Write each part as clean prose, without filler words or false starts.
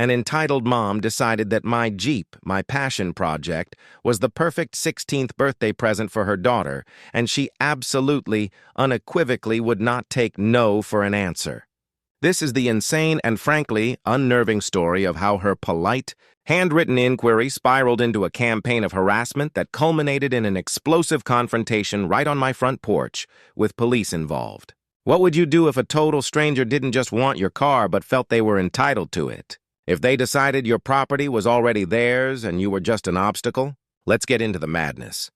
An entitled mom decided that my Jeep, my passion project, was the perfect 16th birthday present for her daughter, and she absolutely, unequivocally would not take no for an answer. This is the insane and frankly unnerving story of how her polite, handwritten inquiry spiraled into a campaign of harassment that culminated in an explosive confrontation right on my front porch, with police involved. What would you do if a total stranger didn't just want your car but felt they were entitled to it? If they decided your property was already theirs and you were just an obstacle? Let's get into the madness.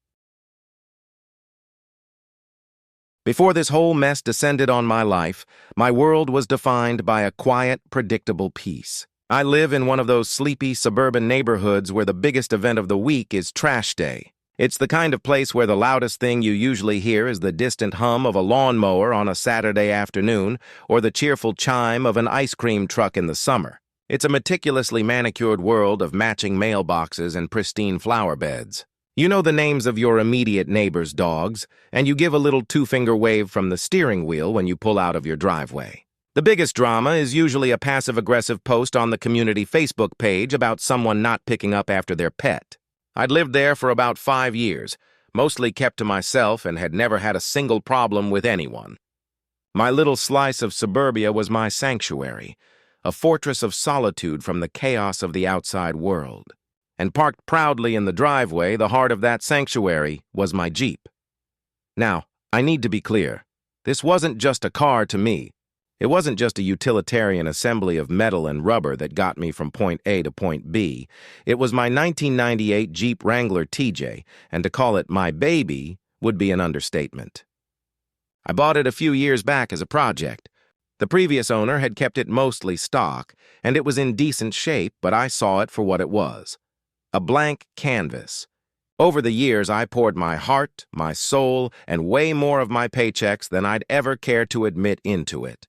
Before this whole mess descended on my life, my world was defined by a quiet, predictable peace. I live in one of those sleepy suburban neighborhoods where the biggest event of the week is trash day. It's the kind of place where the loudest thing you usually hear is the distant hum of a lawnmower on a Saturday afternoon or the cheerful chime of an ice cream truck in the summer. It's a meticulously manicured world of matching mailboxes and pristine flower beds. You know the names of your immediate neighbor's dogs, and you give a little two-finger wave from the steering wheel when you pull out of your driveway. The biggest drama is usually a passive-aggressive post on the community Facebook page about someone not picking up after their pet. I'd lived there for about 5 years, mostly kept to myself, and had never had a single problem with anyone. My little slice of suburbia was my sanctuary, a fortress of solitude from the chaos of the outside world. And parked proudly in the driveway, the heart of that sanctuary, was my Jeep. Now, I need to be clear. This wasn't just a car to me. It wasn't just a utilitarian assembly of metal and rubber that got me from point A to point B. It was my 1998 Jeep Wrangler TJ, and to call it my baby would be an understatement. I bought it a few years back as a project. The previous owner had kept it mostly stock, and it was in decent shape, but I saw it for what it was. A blank canvas. Over the years, I poured my heart, my soul, and way more of my paychecks than I'd ever care to admit into it.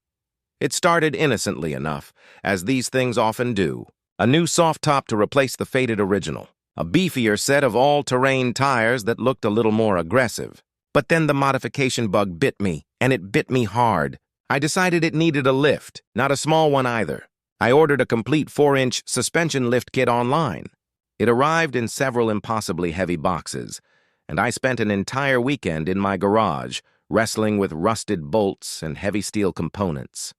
It started innocently enough, as these things often do. A new soft top to replace the faded original. A beefier set of all-terrain tires that looked a little more aggressive. But then the modification bug bit me, and it bit me hard. I decided it needed a lift, not a small one either. I ordered a complete 4-inch suspension lift kit online. It arrived in several impossibly heavy boxes, and I spent an entire weekend in my garage, wrestling with rusted bolts and heavy steel components.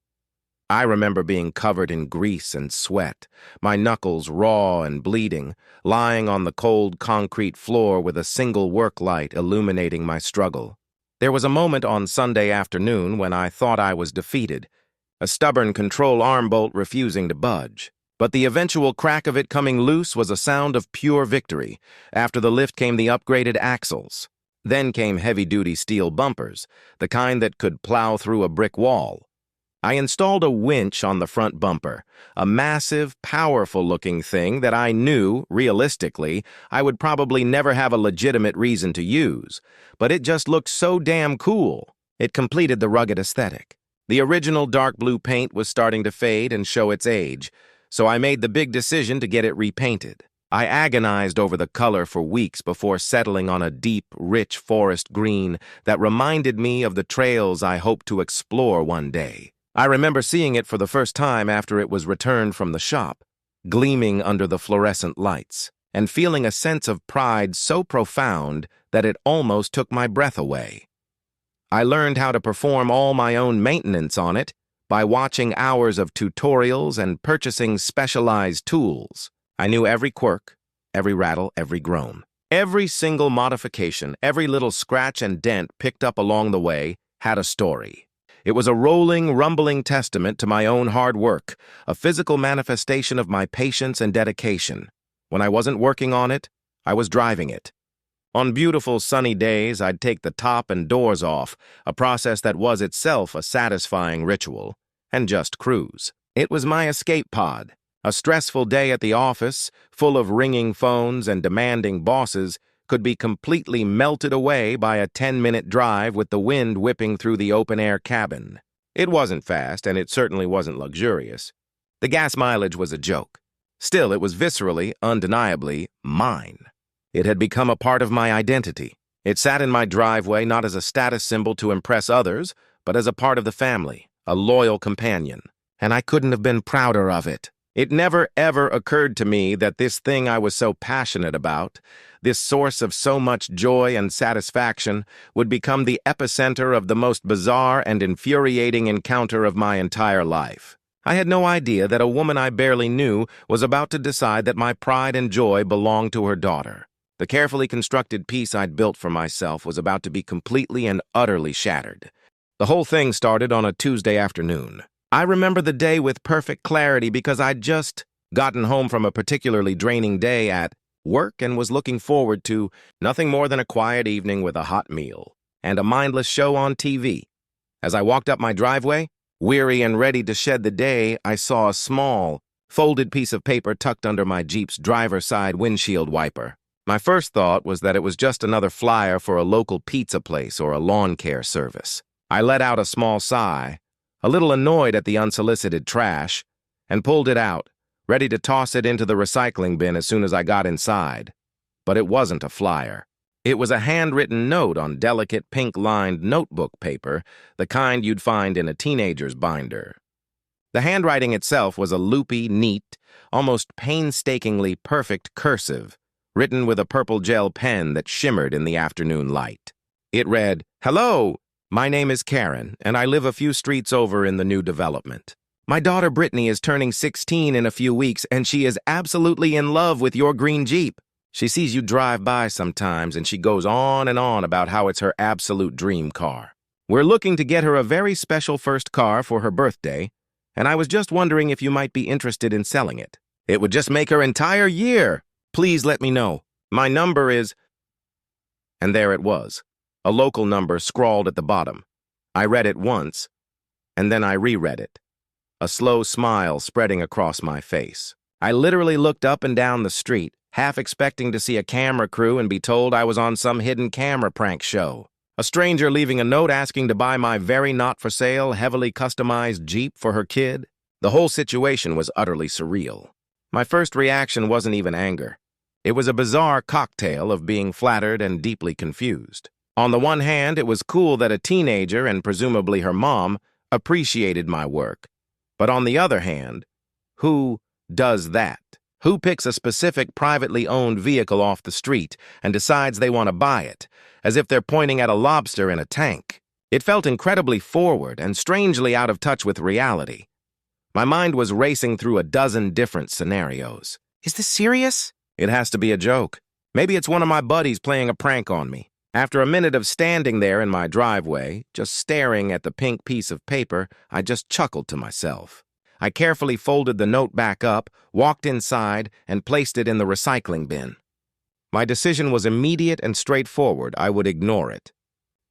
I remember being covered in grease and sweat, my knuckles raw and bleeding, lying on the cold concrete floor with a single work light illuminating my struggle. There was a moment on Sunday afternoon when I thought I was defeated, a stubborn control arm bolt refusing to budge. But the eventual crack of it coming loose was a sound of pure victory. After the lift came the upgraded axles. Then came heavy-duty steel bumpers, the kind that could plow through a brick wall. I installed a winch on the front bumper, a massive, powerful-looking thing that I knew, realistically, I would probably never have a legitimate reason to use, but it just looked so damn cool. It completed the rugged aesthetic. The original dark blue paint was starting to fade and show its age, so I made the big decision to get it repainted. I agonized over the color for weeks before settling on a deep, rich forest green that reminded me of the trails I hoped to explore one day. I remember seeing it for the first time after it was returned from the shop, gleaming under the fluorescent lights, and feeling a sense of pride so profound that it almost took my breath away. I learned how to perform all my own maintenance on it by watching hours of tutorials and purchasing specialized tools. I knew every quirk, every rattle, every groan. Every single modification, every little scratch and dent picked up along the way had a story. It was a rolling, rumbling testament to my own hard work, a physical manifestation of my patience and dedication. When I wasn't working on it, I was driving it. On beautiful sunny days, I'd take the top and doors off, a process that was itself a satisfying ritual, and just cruise. It was my escape pod. A stressful day at the office, full of ringing phones and demanding bosses, could be completely melted away by a 10-minute drive with the wind whipping through the open-air cabin. It wasn't fast, and it certainly wasn't luxurious. The gas mileage was a joke. Still, it was viscerally, undeniably, mine. It had become a part of my identity. It sat in my driveway not as a status symbol to impress others, but as a part of the family, a loyal companion. And I couldn't have been prouder of it. It never ever occurred to me that this thing I was so passionate about, this source of so much joy and satisfaction, would become the epicenter of the most bizarre and infuriating encounter of my entire life. I had no idea that a woman I barely knew was about to decide that my pride and joy belonged to her daughter. The carefully constructed peace I'd built for myself was about to be completely and utterly shattered. The whole thing started on a Tuesday afternoon. I remember the day with perfect clarity because I'd just gotten home from a particularly draining day at work and was looking forward to nothing more than a quiet evening with a hot meal and a mindless show on TV. As I walked up my driveway, weary and ready to shed the day, I saw a small, folded piece of paper tucked under my Jeep's driver's side windshield wiper. My first thought was that it was just another flyer for a local pizza place or a lawn care service. I let out a small sigh, a little annoyed at the unsolicited trash, and pulled it out, ready to toss it into the recycling bin as soon as I got inside. But it wasn't a flyer. It was a handwritten note on delicate pink-lined notebook paper, the kind you'd find in a teenager's binder. The handwriting itself was a loopy, neat, almost painstakingly perfect cursive, written with a purple gel pen that shimmered in the afternoon light. It read, "Hello! My name is Karen, and I live a few streets over in the new development. My daughter Brittany is turning 16 in a few weeks, and she is absolutely in love with your green Jeep. She sees you drive by sometimes, and she goes on and on about how it's her absolute dream car. We're looking to get her a very special first car for her birthday, and I was just wondering if you might be interested in selling it. It would just make her entire year. Please let me know. My number is..." And there it was, a local number scrawled at the bottom. I read it once, and then I reread it, a slow smile spreading across my face. I literally looked up and down the street, half expecting to see a camera crew and be told I was on some hidden camera prank show. A stranger leaving a note asking to buy my very not-for-sale, heavily customized Jeep for her kid. The whole situation was utterly surreal. My first reaction wasn't even anger. It was a bizarre cocktail of being flattered and deeply confused. On the one hand, it was cool that a teenager, and presumably her mom, appreciated my work. But on the other hand, who does that? Who picks a specific privately owned vehicle off the street and decides they want to buy it, as if they're pointing at a lobster in a tank? It felt incredibly forward and strangely out of touch with reality. My mind was racing through a dozen different scenarios. Is this serious? It has to be a joke. Maybe it's one of my buddies playing a prank on me. After a minute of standing there in my driveway, just staring at the pink piece of paper, I just chuckled to myself. I carefully folded the note back up, walked inside, and placed it in the recycling bin. My decision was immediate and straightforward. I would ignore it.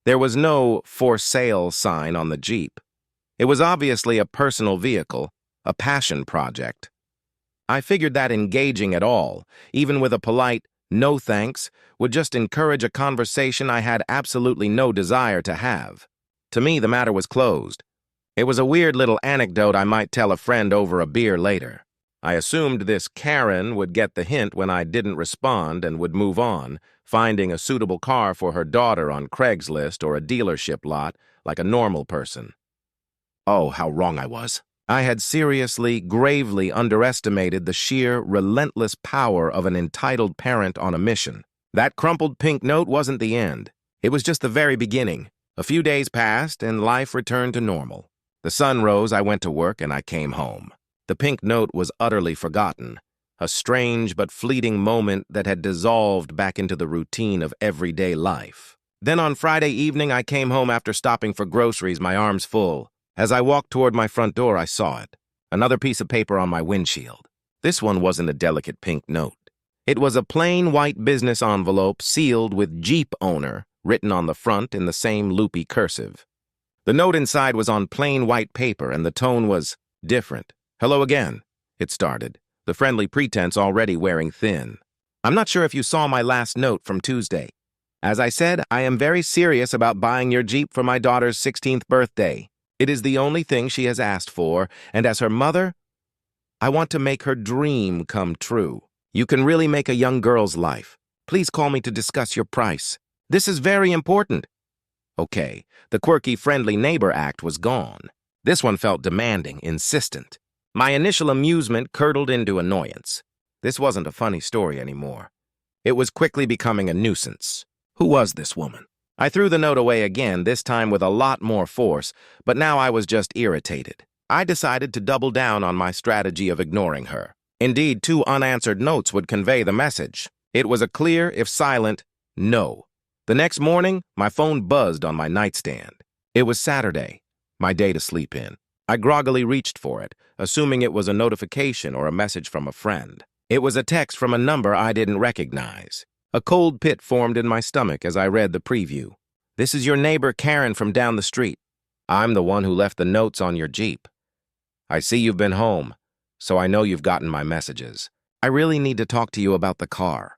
There was no "for sale" sign on the Jeep. It was obviously a personal vehicle, a passion project. I figured that engaging at all, even with a polite "no thanks," would just encourage a conversation I had absolutely no desire to have. To me, the matter was closed. It was a weird little anecdote I might tell a friend over a beer later. I assumed this Karen would get the hint when I didn't respond and would move on, finding a suitable car for her daughter on Craigslist or a dealership lot like a normal person. Oh, how wrong I was. I had seriously, gravely underestimated the sheer, relentless power of an entitled parent on a mission. That crumpled pink note wasn't the end. It was just the very beginning. A few days passed, and life returned to normal. The sun rose, I went to work, and I came home. The pink note was utterly forgotten, a strange but fleeting moment that had dissolved back into the routine of everyday life. Then on Friday evening, I came home after stopping for groceries, my arms full. As I walked toward my front door, I saw it. Another piece of paper on my windshield. This one wasn't a delicate pink note. It was a plain white business envelope sealed with Jeep Owner written on the front in the same loopy cursive. The note inside was on plain white paper, and the tone was different. "Hello again," it started, the friendly pretense already wearing thin. "I'm not sure if you saw my last note from Tuesday. As I said, I am very serious about buying your Jeep for my daughter's 16th birthday. It is the only thing she has asked for, and as her mother, I want to make her dream come true. You can really make a young girl's life. Please call me to discuss your price. This is very important." Okay, the quirky friendly neighbor act was gone. This one felt demanding, insistent. My initial amusement curdled into annoyance. This wasn't a funny story anymore. It was quickly becoming a nuisance. Who was this woman? I threw the note away again, this time with a lot more force, but now I was just irritated. I decided to double down on my strategy of ignoring her. Indeed, 2 unanswered notes would convey the message. It was a clear, if silent, no. The next morning, my phone buzzed on my nightstand. It was Saturday, my day to sleep in. I groggily reached for it, assuming it was a notification or a message from a friend. It was a text from a number I didn't recognize. A cold pit formed in my stomach as I read the preview. "This is your neighbor Karen from down the street. I'm the one who left the notes on your Jeep. I see you've been home, so I know you've gotten my messages. I really need to talk to you about the car."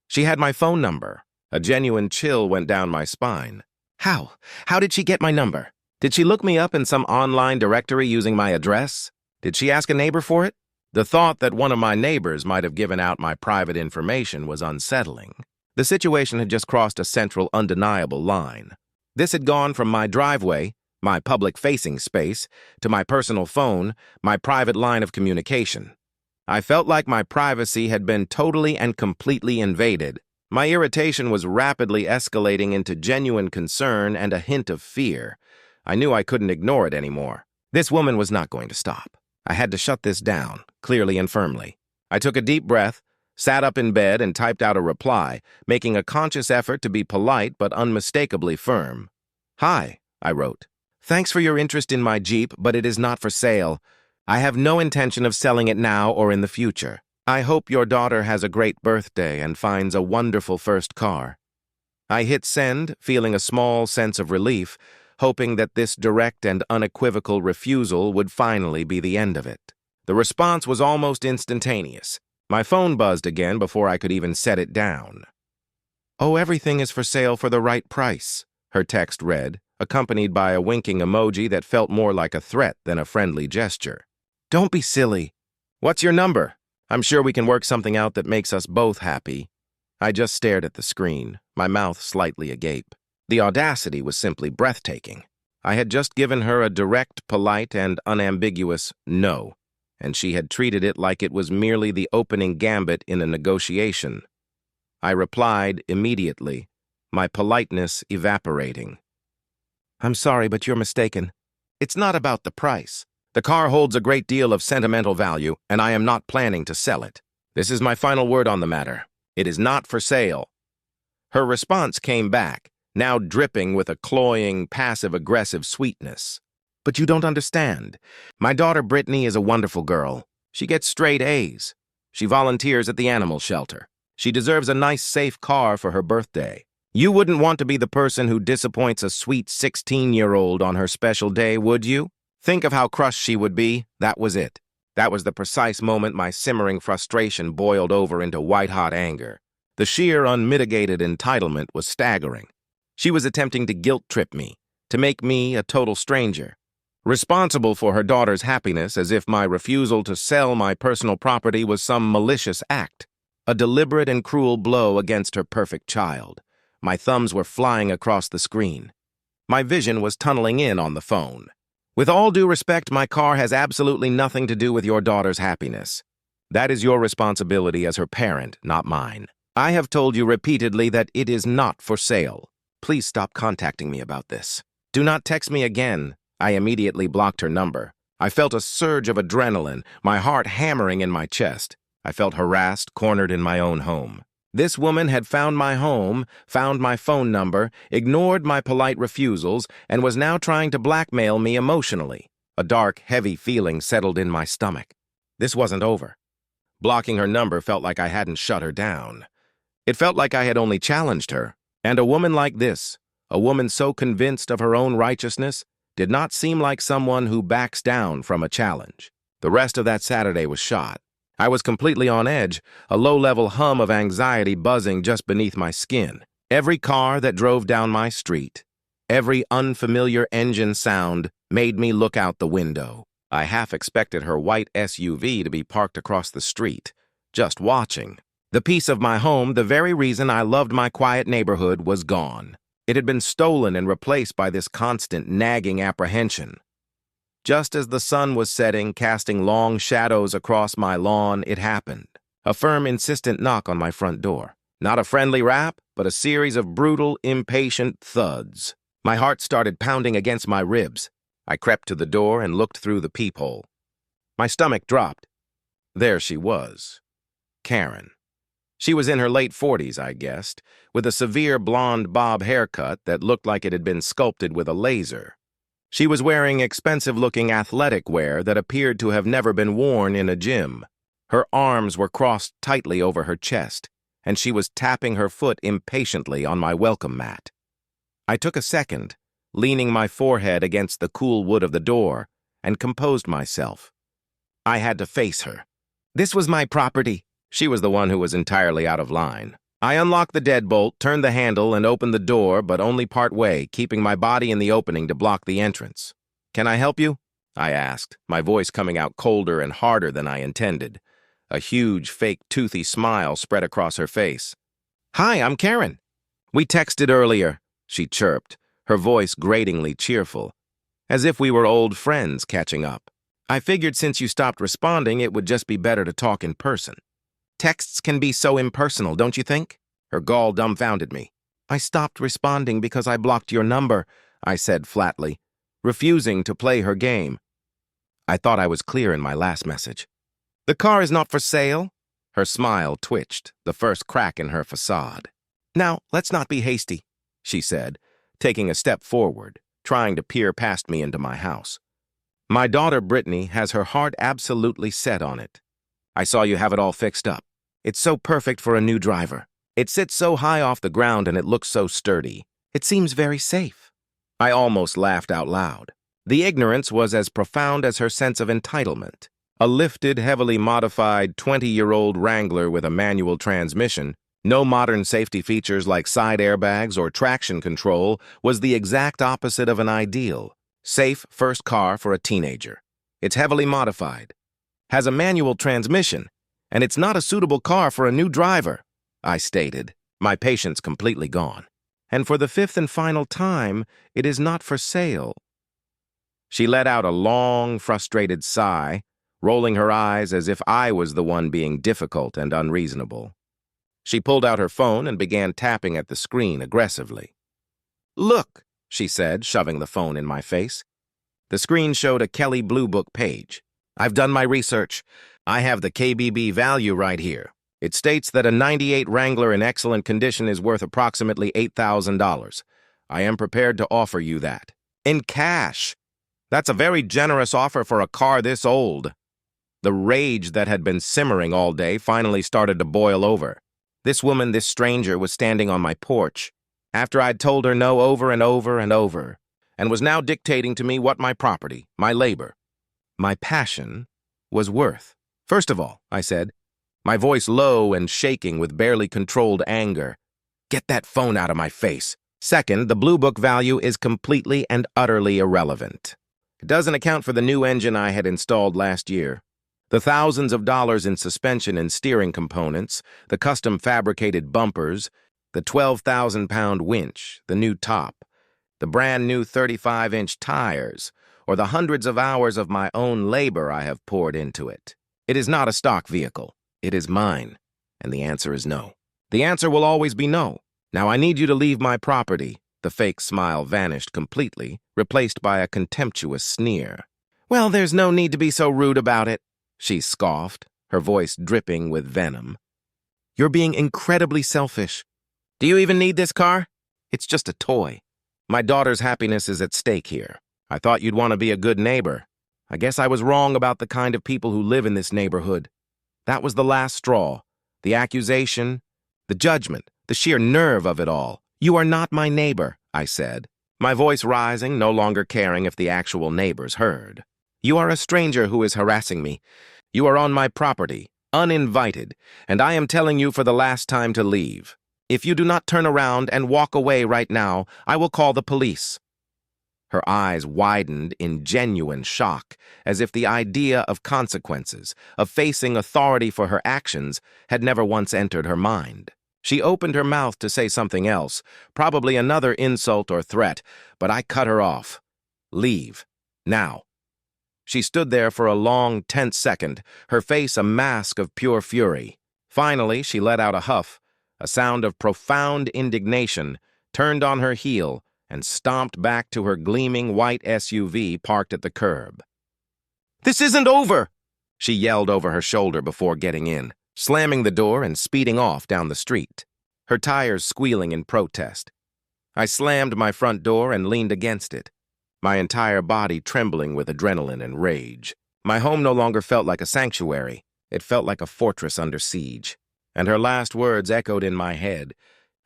She had my phone number. A genuine chill went down my spine. How? How did she get my number? Did she look me up in some online directory using my address? Did she ask a neighbor for it? The thought that one of my neighbors might have given out my private information was unsettling. The situation had just crossed a central, undeniable line. This had gone from my driveway, my public-facing space, to my personal phone, my private line of communication. I felt like my privacy had been totally and completely invaded. My irritation was rapidly escalating into genuine concern and a hint of fear. I knew I couldn't ignore it anymore. This woman was not going to stop. I had to shut this down, clearly and firmly. I took a deep breath, sat up in bed, and typed out a reply, making a conscious effort to be polite but unmistakably firm. "Hi," I wrote. "Thanks for your interest in my Jeep, but it is not for sale. I have no intention of selling it now or in the future. I hope your daughter has a great birthday and finds a wonderful first car." I hit send, feeling a small sense of relief, hoping that this direct and unequivocal refusal would finally be the end of it. The response was almost instantaneous. My phone buzzed again before I could even set it down. "Oh, everything is for sale for the right price," her text read, accompanied by a winking emoji that felt more like a threat than a friendly gesture. "Don't be silly. What's your number? I'm sure we can work something out that makes us both happy." I just stared at the screen, my mouth slightly agape. The audacity was simply breathtaking. I had just given her a direct, polite, and unambiguous no, and she had treated it like it was merely the opening gambit in a negotiation. I replied immediately, my politeness evaporating. "I'm sorry, but you're mistaken. It's not about the price. The car holds a great deal of sentimental value, and I am not planning to sell it. This is my final word on the matter. It is not for sale." Her response came back, now dripping with a cloying, passive-aggressive sweetness. "But you don't understand. My daughter Brittany is a wonderful girl. She gets straight A's. She volunteers at the animal shelter. She deserves a nice, safe car for her birthday. You wouldn't want to be the person who disappoints a sweet 16-year-old on her special day, would you? Think of how crushed she would be." That was it. That was the precise moment my simmering frustration boiled over into white-hot anger. The sheer, unmitigated entitlement was staggering. She was attempting to guilt-trip me, to make me a total stranger, responsible for her daughter's happiness, as if my refusal to sell my personal property was some malicious act, a deliberate and cruel blow against her perfect child. My thumbs were flying across the screen. My vision was tunneling in on the phone. "With all due respect, my car has absolutely nothing to do with your daughter's happiness. That is your responsibility as her parent, not mine. I have told you repeatedly that it is not for sale. Please stop contacting me about this. Do not text me again." I immediately blocked her number. I felt a surge of adrenaline, my heart hammering in my chest. I felt harassed, cornered in my own home. This woman had found my home, found my phone number, ignored my polite refusals, and was now trying to blackmail me emotionally. A dark, heavy feeling settled in my stomach. This wasn't over. Blocking her number felt like I hadn't shut her down. It felt like I had only challenged her. And a woman like this, a woman so convinced of her own righteousness, did not seem like someone who backs down from a challenge. The rest of that Saturday was shot. I was completely on edge, a low-level hum of anxiety buzzing just beneath my skin. Every car that drove down my street, every unfamiliar engine sound made me look out the window. I half expected her white SUV to be parked across the street, just watching. The peace of my home, the very reason I loved my quiet neighborhood, was gone. It had been stolen and replaced by this constant, nagging apprehension. Just as the sun was setting, casting long shadows across my lawn, it happened. A firm, insistent knock on my front door. Not a friendly rap, but a series of brutal, impatient thuds. My heart started pounding against my ribs. I crept to the door and looked through the peephole. My stomach dropped. There she was. Karen. She was in her late 40s, I guessed, with a severe blonde bob haircut that looked like it had been sculpted with a laser. She was wearing expensive-looking athletic wear that appeared to have never been worn in a gym. Her arms were crossed tightly over her chest, and she was tapping her foot impatiently on my welcome mat. I took a second, leaning my forehead against the cool wood of the door, and composed myself. I had to face her. This was my property. She was the one who was entirely out of line. I unlocked the deadbolt, turned the handle, and opened the door, but only part way, keeping my body in the opening to block the entrance. "Can I help you?" I asked, my voice coming out colder and harder than I intended. A huge, fake, toothy smile spread across her face. "Hi, I'm Karen. We texted earlier," she chirped, her voice gratingly cheerful, as if we were old friends catching up. "I figured since you stopped responding, it would just be better to talk in person. Texts can be so impersonal, don't you think?" Her gall dumbfounded me. "I stopped responding because I blocked your number," I said flatly, refusing to play her game. I thought I was clear in my last message. "The car is not for sale." Her smile twitched, the first crack in her facade. "Now, let's not be hasty," she said, taking a step forward, trying to peer past me into my house. "My daughter Brittany has her heart absolutely set on it. I saw you have it all fixed up. It's so perfect for a new driver. It sits so high off the ground and it looks so sturdy. It seems very safe." I almost laughed out loud. The ignorance was as profound as her sense of entitlement. A lifted, heavily modified 20-year-old Wrangler with a manual transmission, no modern safety features like side airbags or traction control, was the exact opposite of an ideal. Safe first car for a teenager. It's heavily modified, has a manual transmission, and it's not a suitable car for a new driver, I stated, my patience completely gone. And for the fifth and final time, it is not for sale. She let out a long, frustrated sigh, rolling her eyes as if I was the one being difficult and unreasonable. She pulled out her phone and began tapping at the screen aggressively. "Look," she said, shoving the phone in my face. The screen showed a Kelley Blue Book page. "I've done my research. I have the KBB value right here. It states that a 98 Wrangler in excellent condition is worth approximately $8,000. I am prepared to offer you that. In cash. That's a very generous offer for a car this old." The rage that had been simmering all day finally started to boil over. This woman, this stranger, was standing on my porch, after I'd told her no over and over and over, and was now dictating to me what my property, my labor, my passion, was worth. "First of all," I said, my voice low and shaking with barely controlled anger, "get that phone out of my face. Second, the Blue Book value is completely and utterly irrelevant. It doesn't account for the new engine I had installed last year, the thousands of dollars in suspension and steering components, the custom fabricated bumpers, the 12,000-pound winch, the new top, the brand new 35-inch tires, or the hundreds of hours of my own labor I have poured into it. It is not a stock vehicle. It is mine. And the answer is no. The answer will always be no. Now I need you to leave my property." The fake smile vanished completely, replaced by a contemptuous sneer. "Well, there's no need to be so rude about it," she scoffed, her voice dripping with venom. "You're being incredibly selfish. Do you even need this car? It's just a toy. My daughter's happiness is at stake here. I thought you'd want to be a good neighbor. I guess I was wrong about the kind of people who live in this neighborhood. That was the last straw. The accusation, the judgment, the sheer nerve of it all. You are not my neighbor," I said, my voice rising, no longer caring if the actual neighbors heard. "You are a stranger who is harassing me. You are on my property, uninvited, and I am telling you for the last time to leave. If you do not turn around and walk away right now, I will call the police." Her eyes widened in genuine shock, as if the idea of consequences, of facing authority for her actions, had never once entered her mind. She opened her mouth to say something else, probably another insult or threat, but I cut her off. "Leave. Now." She stood there for a long, tense second, her face a mask of pure fury. Finally, she let out a huff, a sound of profound indignation, turned on her heel, and stomped back to her gleaming white SUV parked at the curb. "This isn't over!" she yelled over her shoulder before getting in, slamming the door and speeding off down the street, her tires squealing in protest. I slammed my front door and leaned against it, my entire body trembling with adrenaline and rage. My home no longer felt like a sanctuary. It felt like a fortress under siege. And her last words echoed in my head.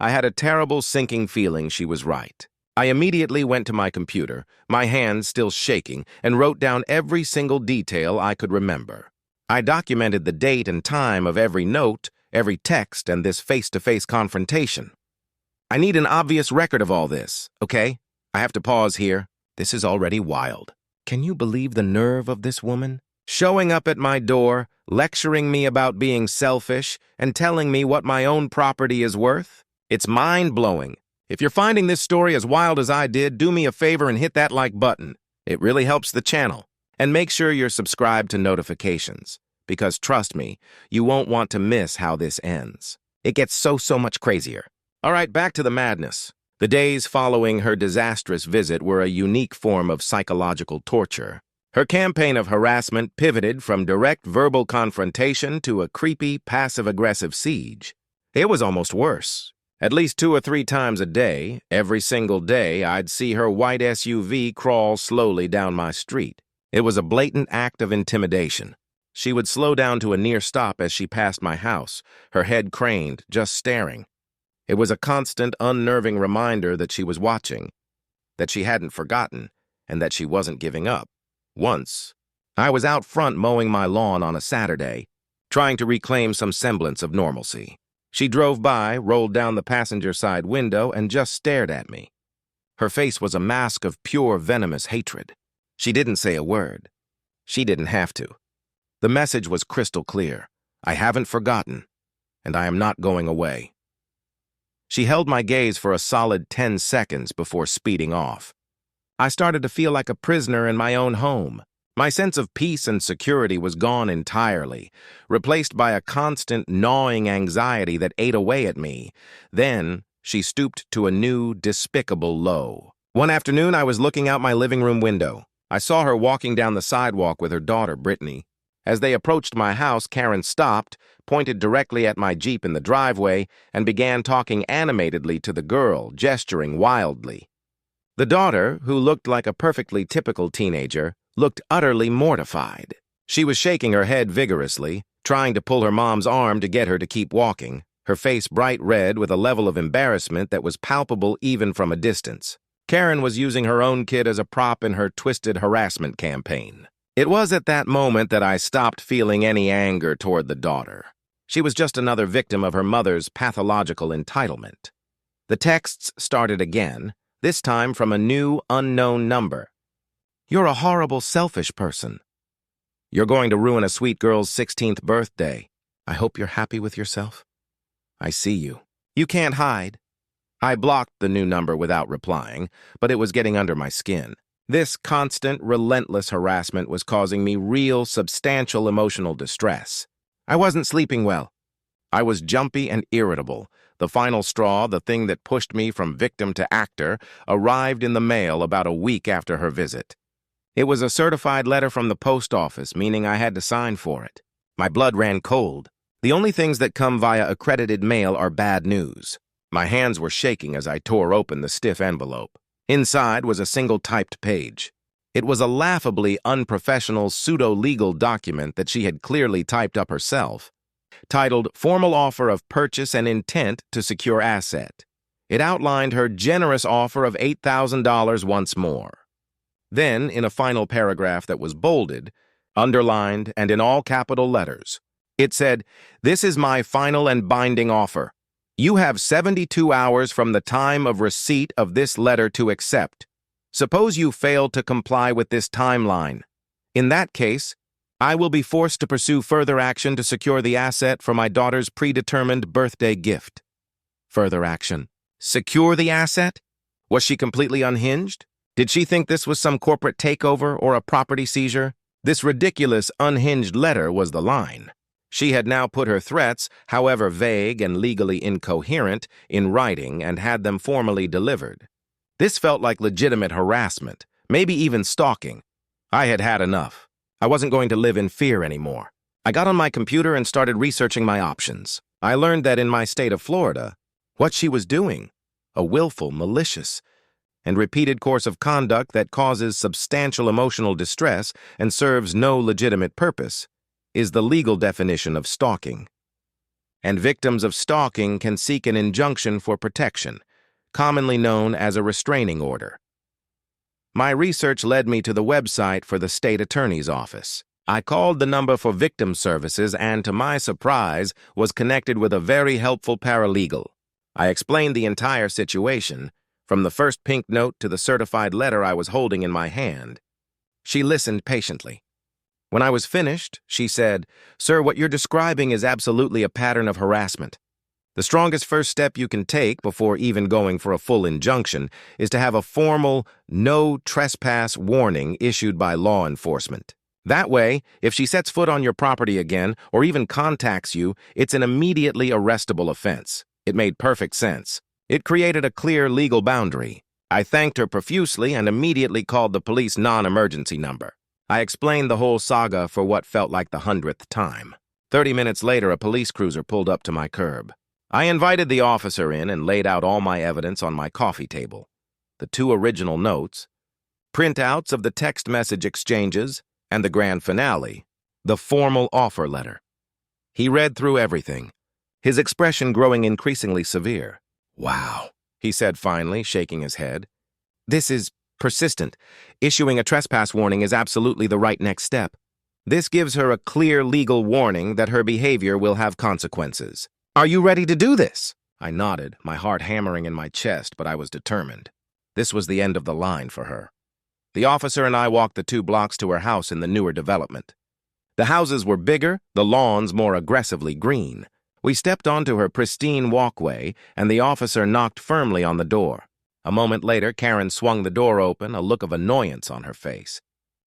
I had a terrible sinking feeling she was right. I immediately went to my computer, my hands still shaking, and wrote down every single detail I could remember. I documented the date and time of every note, every text, and this face-to-face confrontation. I need an obvious record of all this, okay? I have to pause here. This is already wild. Can you believe the nerve of this woman? Showing up at my door, lecturing me about being selfish, and telling me what my own property is worth? It's mind-blowing. If you're finding this story as wild as I did, do me a favor and hit that like button. It really helps the channel. And make sure you're subscribed to notifications, because trust me, you won't want to miss how this ends. It gets so much crazier. All right, back to the madness. The days following her disastrous visit were a unique form of psychological torture. Her campaign of harassment pivoted from direct verbal confrontation to a creepy, passive-aggressive siege. It was almost worse. At least 2 or 3 times a day, every single day, I'd see her white SUV crawl slowly down my street. It was a blatant act of intimidation. She would slow down to a near stop as she passed my house, her head craned, just staring. It was a constant, unnerving reminder that she was watching, that she hadn't forgotten, and that she wasn't giving up. Once, I was out front mowing my lawn on a Saturday, trying to reclaim some semblance of normalcy. She drove by, rolled down the passenger side window, and just stared at me. Her face was a mask of pure, venomous hatred. She didn't say a word. She didn't have to. The message was crystal clear. I haven't forgotten, and I am not going away. She held my gaze for a solid 10 seconds before speeding off. I started to feel like a prisoner in my own home. My sense of peace and security was gone entirely, replaced by a constant, gnawing anxiety that ate away at me. Then, she stooped to a new, despicable low. One afternoon, I was looking out my living room window. I saw her walking down the sidewalk with her daughter, Brittany. As they approached my house, Karen stopped, pointed directly at my Jeep in the driveway, and began talking animatedly to the girl, gesturing wildly. The daughter, who looked like a perfectly typical teenager, looked utterly mortified. She was shaking her head vigorously, trying to pull her mom's arm to get her to keep walking, her face bright red with a level of embarrassment that was palpable even from a distance. Karen was using her own kid as a prop in her twisted harassment campaign. It was at that moment that I stopped feeling any anger toward the daughter. She was just another victim of her mother's pathological entitlement. The texts started again, this time from a new, unknown number. "You're a horrible, selfish person. You're going to ruin a sweet girl's 16th birthday. I hope you're happy with yourself. I see you. You can't hide." I blocked the new number without replying, but it was getting under my skin. This constant, relentless harassment was causing me real, substantial emotional distress. I wasn't sleeping well. I was jumpy and irritable. The final straw, the thing that pushed me from victim to actor, arrived in the mail about a week after her visit. It was a certified letter from the post office, meaning I had to sign for it. My blood ran cold. The only things that come via accredited mail are bad news. My hands were shaking as I tore open the stiff envelope. Inside was a single typed page. It was a laughably unprofessional pseudo-legal document that she had clearly typed up herself, titled Formal Offer of Purchase and Intent to Secure Asset. It outlined her generous offer of $8,000 once more. Then, in a final paragraph that was bolded, underlined, and in all capital letters, it said, "This is my final and binding offer. You have 72 hours from the time of receipt of this letter to accept. Suppose you fail to comply with this timeline. In that case, I will be forced to pursue further action to secure the asset for my daughter's predetermined birthday gift." Further action. Secure the asset? Was she completely unhinged? Did she think this was some corporate takeover or a property seizure? This ridiculous, unhinged letter was the line. She had now put her threats, however vague and legally incoherent, in writing and had them formally delivered. This felt like legitimate harassment, maybe even stalking. I had had enough. I wasn't going to live in fear anymore. I got on my computer and started researching my options. I learned that in my state of Florida, what she was doing, a willful, malicious, and repeated course of conduct that causes substantial emotional distress and serves no legitimate purpose, is the legal definition of stalking. And victims of stalking can seek an injunction for protection, commonly known as a restraining order. My research led me to the website for the state attorney's office. I called the number for victim services and, to my surprise, was connected with a very helpful paralegal. I explained the entire situation, from the first pink note to the certified letter I was holding in my hand. She listened patiently. When I was finished, she said, "Sir, what you're describing is absolutely a pattern of harassment. The strongest first step you can take before even going for a full injunction is to have a formal no trespass warning issued by law enforcement. That way, if she sets foot on your property again or even contacts you, it's an immediately arrestable offense." It made perfect sense. It created a clear legal boundary. I thanked her profusely and immediately called the police non-emergency number. I explained the whole saga for what felt like the 100th time. 30 minutes later, a police cruiser pulled up to my curb. I invited the officer in and laid out all my evidence on my coffee table. The 2 original notes, printouts of the text message exchanges, and the grand finale, the formal offer letter. He read through everything, his expression growing increasingly severe. "Wow," he said finally, shaking his head. "This is persistent. Issuing a trespass warning is absolutely the right next step. This gives her a clear legal warning that her behavior will have consequences. Are you ready to do this?" I nodded, my heart hammering in my chest, but I was determined. This was the end of the line for her. The officer and I walked the 2 blocks to her house in the newer development. The houses were bigger, the lawns more aggressively green. We stepped onto her pristine walkway, and the officer knocked firmly on the door. A moment later, Karen swung the door open, a look of annoyance on her face.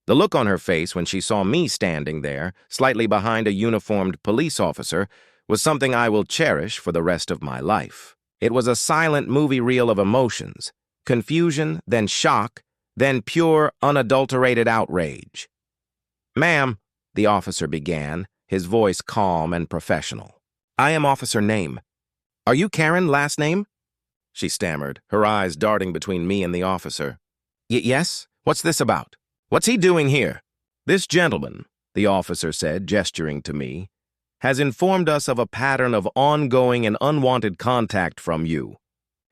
The look on her face when she saw me standing there, slightly behind a uniformed police officer, was something I will cherish for the rest of my life. It was a silent movie reel of emotions, confusion, then shock, then pure, unadulterated outrage. "Ma'am," the officer began, his voice calm and professional. "I am Officer Name. Are you Karen, last name?" She stammered, her eyes darting between me and the officer. Yes? What's this about? What's he doing here?" "This gentleman," the officer said, gesturing to me, "has informed us of a pattern of ongoing and unwanted contact from you.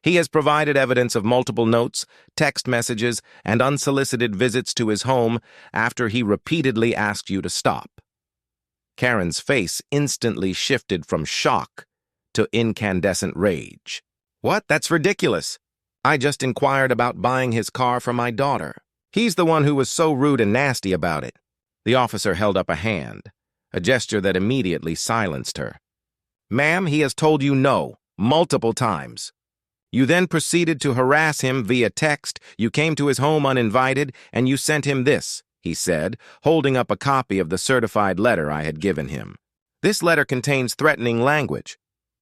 He has provided evidence of multiple notes, text messages, and unsolicited visits to his home after he repeatedly asked you to stop." Karen's face instantly shifted from shock to incandescent rage. "What? That's ridiculous. I just inquired about buying his car for my daughter. He's the one who was so rude and nasty about it." The officer held up a hand, a gesture that immediately silenced her. "Ma'am, he has told you no, multiple times. You then proceeded to harass him via text, you came to his home uninvited, and you sent him this," he said, holding up a copy of the certified letter I had given him. "This letter contains threatening language.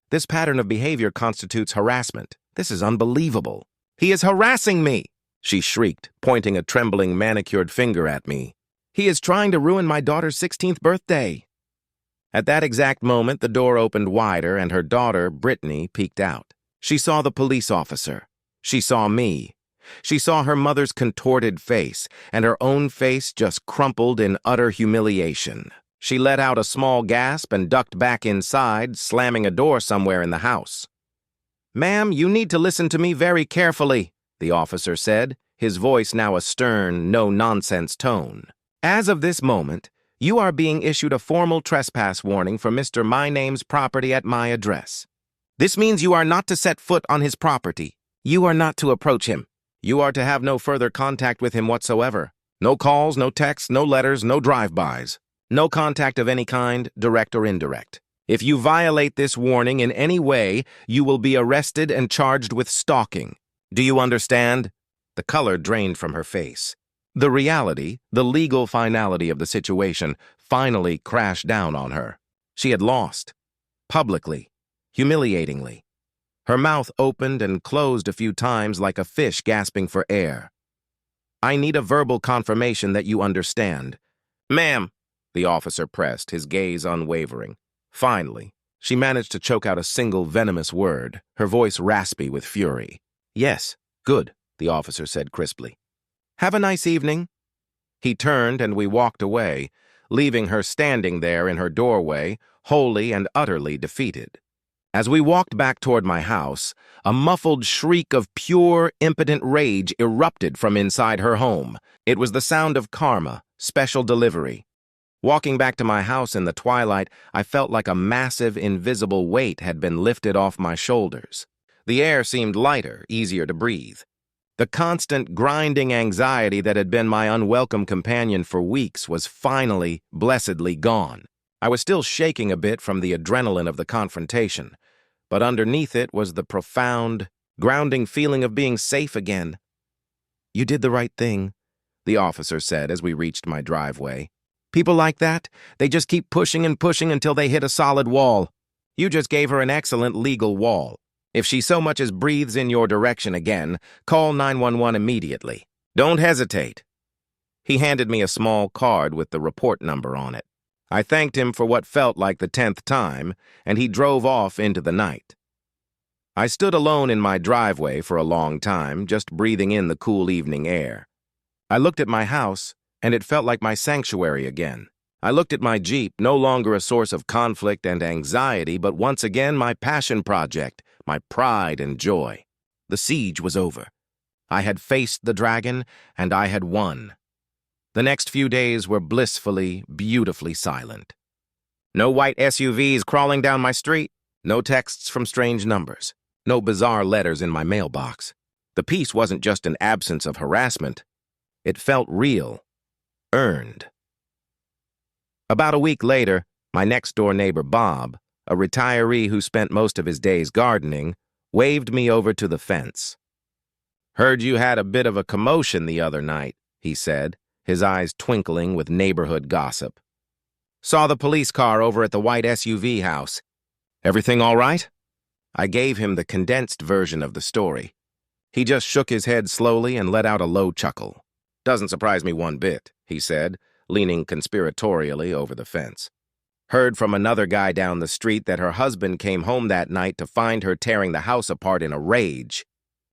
This pattern of behavior constitutes harassment. This is unbelievable. He is harassing me," she shrieked, pointing a trembling manicured finger at me. "He is trying to ruin my daughter's 16th birthday." At that exact moment, the door opened wider and her daughter, Brittany, peeked out. She saw the police officer. She saw me. She saw her mother's contorted face, and her own face just crumpled in utter humiliation. She let out a small gasp and ducked back inside, slamming a door somewhere in the house. "Ma'am, you need to listen to me very carefully," the officer said, his voice now a stern, no-nonsense tone. "As of this moment, you are being issued a formal trespass warning for Mr. My Name's property at my address. This means you are not to set foot on his property. You are not to approach him. You are to have no further contact with him whatsoever. No calls, no texts, no letters, no drive-bys. No contact of any kind, direct or indirect. If you violate this warning in any way, you will be arrested and charged with stalking. Do you understand?" The color drained from her face. The reality, the legal finality of the situation, finally crashed down on her. She had lost. Publicly. Humiliatingly. Her mouth opened and closed a few times like a fish gasping for air. "I need a verbal confirmation that you understand." "Ma'am," the officer pressed, his gaze unwavering. Finally, she managed to choke out a single venomous word, her voice raspy with fury. "Yes, good," the officer said crisply. "Have a nice evening." He turned and we walked away, leaving her standing there in her doorway, wholly and utterly defeated. As we walked back toward my house, a muffled shriek of pure, impotent rage erupted from inside her home. It was the sound of karma, special delivery. Walking back to my house in the twilight, I felt like a massive, invisible weight had been lifted off my shoulders. The air seemed lighter, easier to breathe. The constant, grinding anxiety that had been my unwelcome companion for weeks was finally, blessedly gone. I was still shaking a bit from the adrenaline of the confrontation, but underneath it was the profound, grounding feeling of being safe again. "You did the right thing," the officer said as we reached my driveway. "People like that, they just keep pushing and pushing until they hit a solid wall. You just gave her an excellent legal wall. If she so much as breathes in your direction again, call 911 immediately. Don't hesitate." He handed me a small card with the report number on it. I thanked him for what felt like the 10th time, and he drove off into the night. I stood alone in my driveway for a long time, just breathing in the cool evening air. I looked at my house, and it felt like my sanctuary again. I looked at my Jeep, no longer a source of conflict and anxiety, but once again my passion project, my pride and joy. The siege was over. I had faced the dragon, and I had won. The next few days were blissfully, beautifully silent. No white SUVs crawling down my street, no texts from strange numbers, no bizarre letters in my mailbox. The peace wasn't just an absence of harassment. It felt real, earned. About a week later, my next-door neighbor Bob, a retiree who spent most of his days gardening, waved me over to the fence. "Heard you had a bit of a commotion the other night," he said, his eyes twinkling with neighborhood gossip. "Saw the police car over at the white SUV house. Everything all right?" I gave him the condensed version of the story. He just shook his head slowly and let out a low chuckle. "Doesn't surprise me one bit," he said, leaning conspiratorially over the fence. "Heard from another guy down the street that her husband came home that night to find her tearing the house apart in a rage.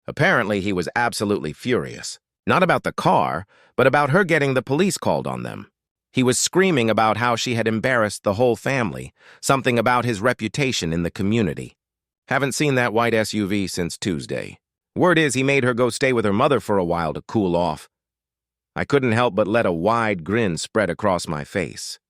Apparently, he was absolutely furious. Not about the car, but about her getting the police called on them. He was screaming about how she had embarrassed the whole family, something about his reputation in the community. Haven't seen that white SUV since Tuesday. Word is he made her go stay with her mother for a while to cool off." I couldn't help but let a wide grin spread across my face.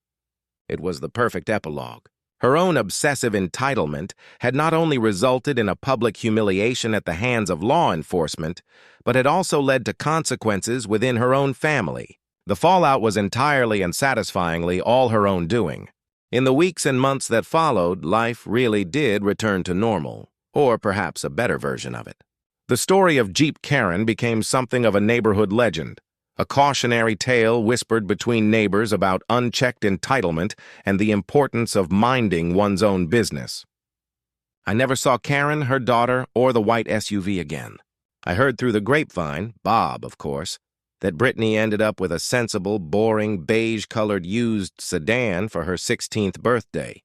It was the perfect epilogue. Her own obsessive entitlement had not only resulted in a public humiliation at the hands of law enforcement, but had also led to consequences within her own family. The fallout was entirely and satisfyingly all her own doing. In the weeks and months that followed, life really did return to normal, or perhaps a better version of it. The story of Jeep Karen became something of a neighborhood legend, a cautionary tale whispered between neighbors about unchecked entitlement and the importance of minding one's own business. I never saw Karen, her daughter, or the white SUV again. I heard through the grapevine, Bob, of course, that Brittany ended up with a sensible, boring, beige-colored used sedan for her 16th birthday.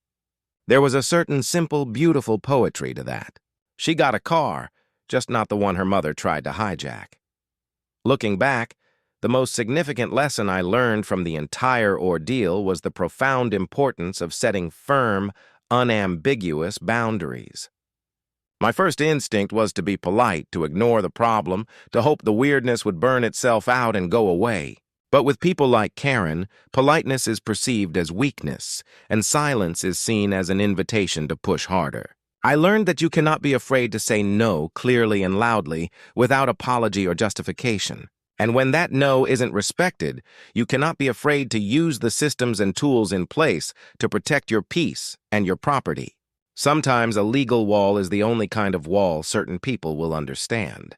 There was a certain simple, beautiful poetry to that. She got a car, just not the one her mother tried to hijack. Looking back, the most significant lesson I learned from the entire ordeal was the profound importance of setting firm, unambiguous boundaries. My first instinct was to be polite, to ignore the problem, to hope the weirdness would burn itself out and go away. But with people like Karen, politeness is perceived as weakness, and silence is seen as an invitation to push harder. I learned that you cannot be afraid to say no clearly and loudly without apology or justification. And when that no isn't respected, you cannot be afraid to use the systems and tools in place to protect your peace and your property. Sometimes a legal wall is the only kind of wall certain people will understand.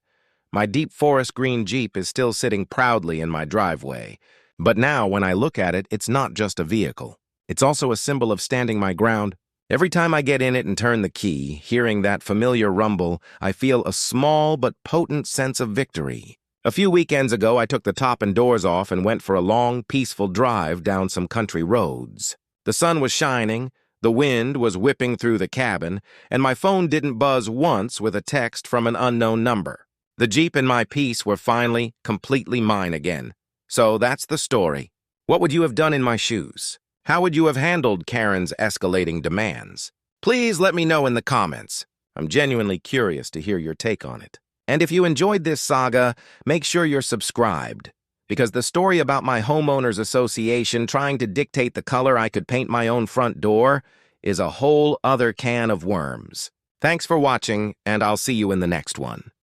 My deep forest green Jeep is still sitting proudly in my driveway. But now, when I look at it, it's not just a vehicle. It's also a symbol of standing my ground. Every time I get in it and turn the key, hearing that familiar rumble, I feel a small but potent sense of victory. A few weekends ago, I took the top and doors off and went for a long, peaceful drive down some country roads. The sun was shining, the wind was whipping through the cabin, and my phone didn't buzz once with a text from an unknown number. The Jeep and my peace were finally completely mine again. So that's the story. What would you have done in my shoes? How would you have handled Karen's escalating demands? Please let me know in the comments. I'm genuinely curious to hear your take on it. And if you enjoyed this saga, make sure you're subscribed, because the story about my homeowners association trying to dictate the color I could paint my own front door is a whole other can of worms. Thanks for watching, and I'll see you in the next one.